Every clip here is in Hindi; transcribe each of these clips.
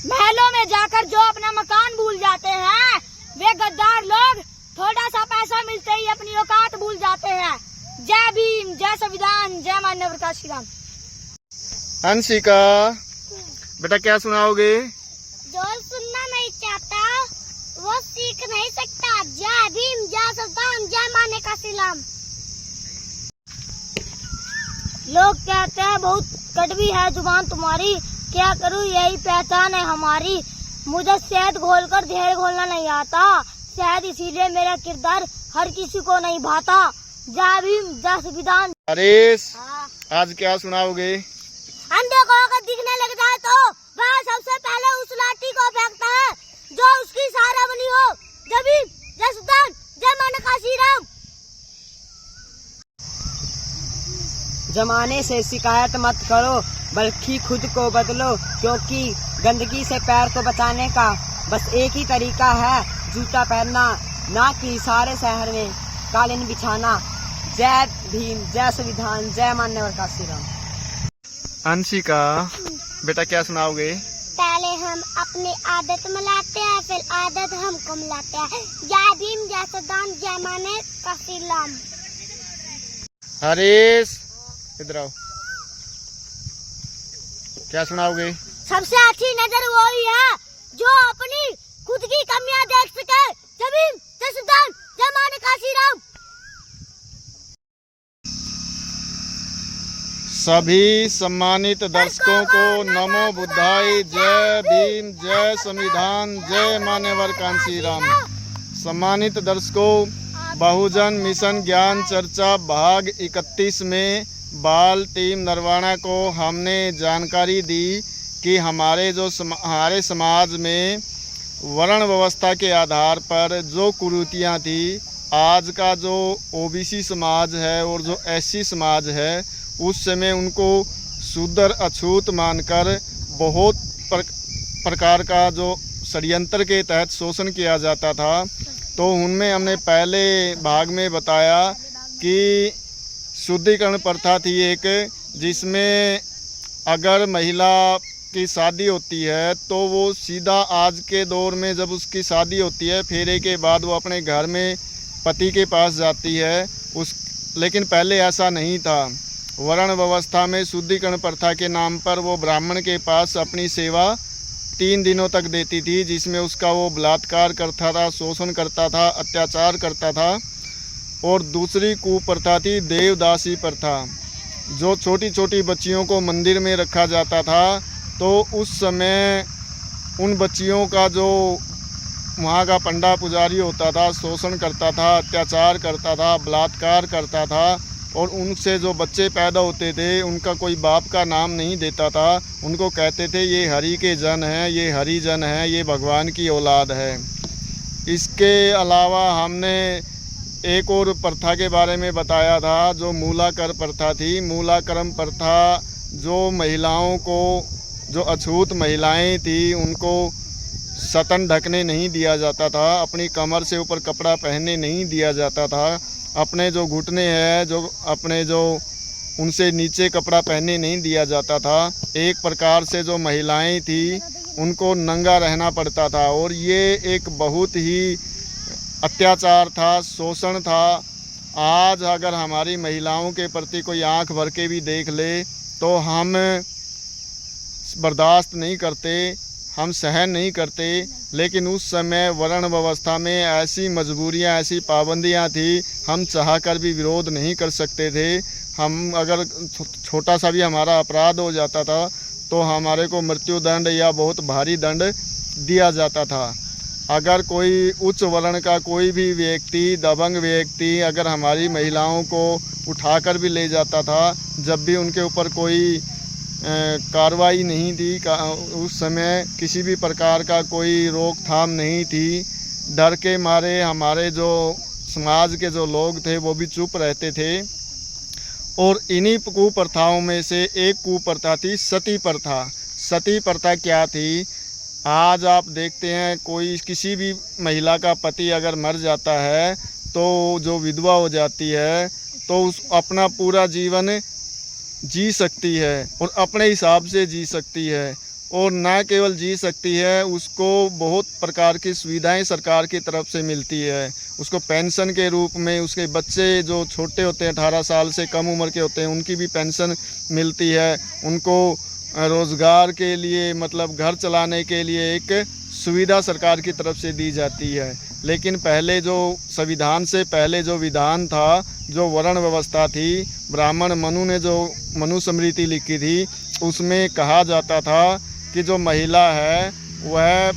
महलों में जाकर जो अपना मकान भूल जाते हैं, वे गद्दार लोग थोड़ा सा पैसा मिलते ही अपनी औकात भूल जाते हैं। जय भीम, जय संविधान, जय माननीय प्रकाश श्री राम। अंशिका, बेटा क्या सुनाओगे? जो सुनना नहीं चाहता वो सीख नहीं सकता। जय भीम, जय संविधान, जय माननीय प्रकाश श्री राम। लोग कहते हैं बहुत कड़वी है जुबान तुम्हारी, क्या करूं यही पहचान है हमारी। मुझे शहद घोलकर ढेर घोलना नहीं आता, शायद इसीलिए मेरा किरदार हर किसी को नहीं भाता। जय भीम, जय संविधान। हरीश, आज क्या सुनाओगे? अंधे को अगर दिखने लग जाए तो वह सबसे पहले उस लाठी को फेंकता है जो उसकी सहारा बनी हो। जय भीम, जय संविधान, जय माननीय प्रकाश श्री राम। जमाने से शिकायत मत करो, बल्कि खुद को बदलो, क्योंकि गंदगी से पैर को बचाने का बस एक ही तरीका है, जूता पहनना, ना कि सारे शहर में कालीन बिछाना। जय भीम, जय संविधान, जय माननीय प्रकाश श्री राम। अंशिका, बेटा क्या सुनाओगे? पहले हम अपनी आदत मिलाते हैं, फिर आदत हमको मिलाते हैं। जय भीम, जय संविधान, जय माननीय प्रकाश श्री राम। हरीश, इधर आओ, क्या सुनाओगे? सबसे अच्छी नजर वही है जो अपनी खुद की कमियां देख सके। जय भीम, जय संविधान, जय माननीय प्रकाश श्री राम। सभी सम्मानित दर्शकों को नमो बुद्धाय। जय भीम, जय संविधान, जय मान्यवर कांसी राम। सम्मानित दर्शकों, बहुजन मिशन ज्ञान चर्चा भाग 31 में बाल टीम नरवाना को हमने जानकारी दी कि हमारे समाज में वर्ण व्यवस्था के आधार पर जो कुरीतियाँ थी, आज का जो ओबीसी समाज है और जो एससी समाज है, उस समय उनको शूद्र अछूत मानकर बहुत प्रकार का जो षड्यंत्र के तहत शोषण किया जाता था। तो उनमें हमने पहले भाग में बताया कि शुद्धिकरण प्रथा थी एक, जिसमें अगर महिला की शादी होती है तो वो सीधा आज के दौर में जब उसकी शादी होती है, फेरे के बाद वो अपने घर में पति के पास जाती है। लेकिन पहले ऐसा नहीं था। वर्ण व्यवस्था में शुद्धिकरण प्रथा के नाम पर वो ब्राह्मण के पास अपनी सेवा 3 दिनों तक देती थी, जिसमें उसका वो बलात्कार करता था, शोषण करता था, अत्याचार करता था। और दूसरी कुप्रथा थी देवदासी प्रथा, जो छोटी छोटी बच्चियों को मंदिर में रखा जाता था। तो उस समय उन बच्चियों का जो वहाँ का पंडा पुजारी होता था, शोषण करता था, अत्याचार करता था, बलात्कार करता था। और उनसे जो बच्चे पैदा होते थे, उनका कोई बाप का नाम नहीं देता था। उनको कहते थे ये हरि के जन हैं, ये हरिजन हैं, ये भगवान की औलाद है। इसके अलावा हमने एक और प्रथा के बारे में बताया था, जो मूलाकर प्रथा थी। मूलाकरम प्रथा जो महिलाओं को, जो अछूत महिलाएं थी, उनको सतन ढकने नहीं दिया जाता था, अपनी कमर से ऊपर कपड़ा पहनने नहीं दिया जाता था, अपने जो घुटने हैं, जो अपने जो उनसे नीचे कपड़ा पहनने नहीं दिया जाता था। एक प्रकार से जो महिलाएं थी उनको नंगा रहना पड़ता था। और ये एक बहुत ही अत्याचार था, शोषण था। आज अगर हमारी महिलाओं के प्रति कोई आंख भर के भी देख ले तो हम बर्दाश्त नहीं करते, हम सहन नहीं करते। लेकिन उस समय वर्ण व्यवस्था में ऐसी मजबूरियां, ऐसी पाबंदियां थी, हम चाहकर भी विरोध नहीं कर सकते थे। हम अगर छोटा सा भी हमारा अपराध हो जाता था तो हमारे को मृत्युदंड या बहुत भारी दंड दिया जाता था। अगर कोई उच्च वर्ण का कोई भी व्यक्ति, दबंग व्यक्ति, अगर हमारी महिलाओं को उठाकर भी ले जाता था, जब भी उनके ऊपर कोई कार्रवाई नहीं थी, उस समय किसी भी प्रकार का कोई रोकथाम नहीं थी। डर के मारे हमारे जो समाज के जो लोग थे वो भी चुप रहते थे। और इन्हीं कुप्रथाओं में से एक कुप्रथा थी सती प्रथा। सती प्रथा क्या थी? आज आप देखते हैं कोई किसी भी महिला का पति अगर मर जाता है तो जो विधवा हो जाती है तो उस अपना पूरा जीवन जी सकती है और अपने हिसाब से जी सकती है। और न केवल जी सकती है, उसको बहुत प्रकार की सुविधाएं सरकार की तरफ से मिलती है। उसको पेंशन के रूप में, उसके बच्चे जो छोटे होते हैं 18 साल से कम उम्र के होते हैं उनकी भी पेंशन मिलती है। उनको रोज़गार के लिए मतलब घर चलाने के लिए एक सुविधा सरकार की तरफ से दी जाती है। लेकिन पहले जो संविधान से पहले जो विधान था, जो वर्ण व्यवस्था थी, ब्राह्मण मनु ने जो मनुस्मृति लिखी थी, उसमें कहा जाता था कि जो महिला है वह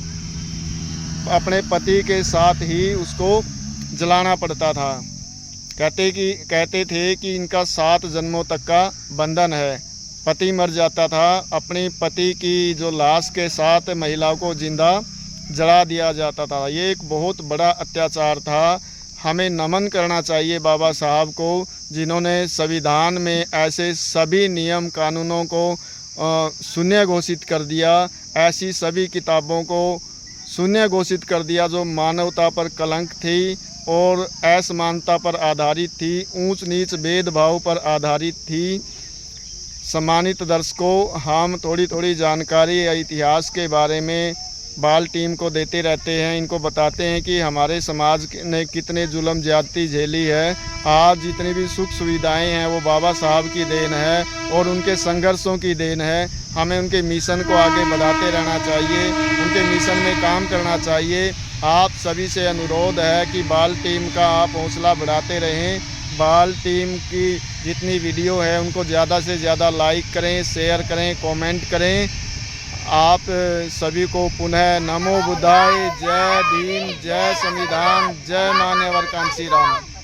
अपने पति के साथ ही उसको जलाना पड़ता था। कहते थे कि इनका 7 जन्मों तक का बंधन है। पति मर जाता था, अपने पति की जो लाश के साथ महिलाओं को जिंदा जला दिया जाता था। ये एक बहुत बड़ा अत्याचार था। हमें नमन करना चाहिए बाबा साहब को, जिन्होंने संविधान में ऐसे सभी नियम कानूनों को शून्य घोषित कर दिया, ऐसी सभी किताबों को शून्य घोषित कर दिया जो मानवता पर कलंक थी और असमानता पर आधारित थी, ऊंच नीच भेदभाव पर आधारित थी। सम्मानित दर्शकों, हम थोड़ी थोड़ी जानकारी या इतिहास के बारे में बाल टीम को देते रहते हैं। इनको बताते हैं कि हमारे समाज ने कितने जुल्म ज्यादती झेली है। आज जितनी भी सुख सुविधाएं हैं वो बाबा साहब की देन है और उनके संघर्षों की देन है। हमें उनके मिशन को आगे बढ़ाते रहना चाहिए, उनके मिशन में काम करना चाहिए। आप सभी से अनुरोध है कि बाल टीम का आप हौसला बढ़ाते रहें। बाल टीम की जितनी वीडियो है उनको ज़्यादा से ज़्यादा लाइक करें, शेयर करें, कमेंट करें। आप सभी को पुनः नमो बुद्धाय, जय भीम, जय संविधान, जय मान्यवर कांशीराम।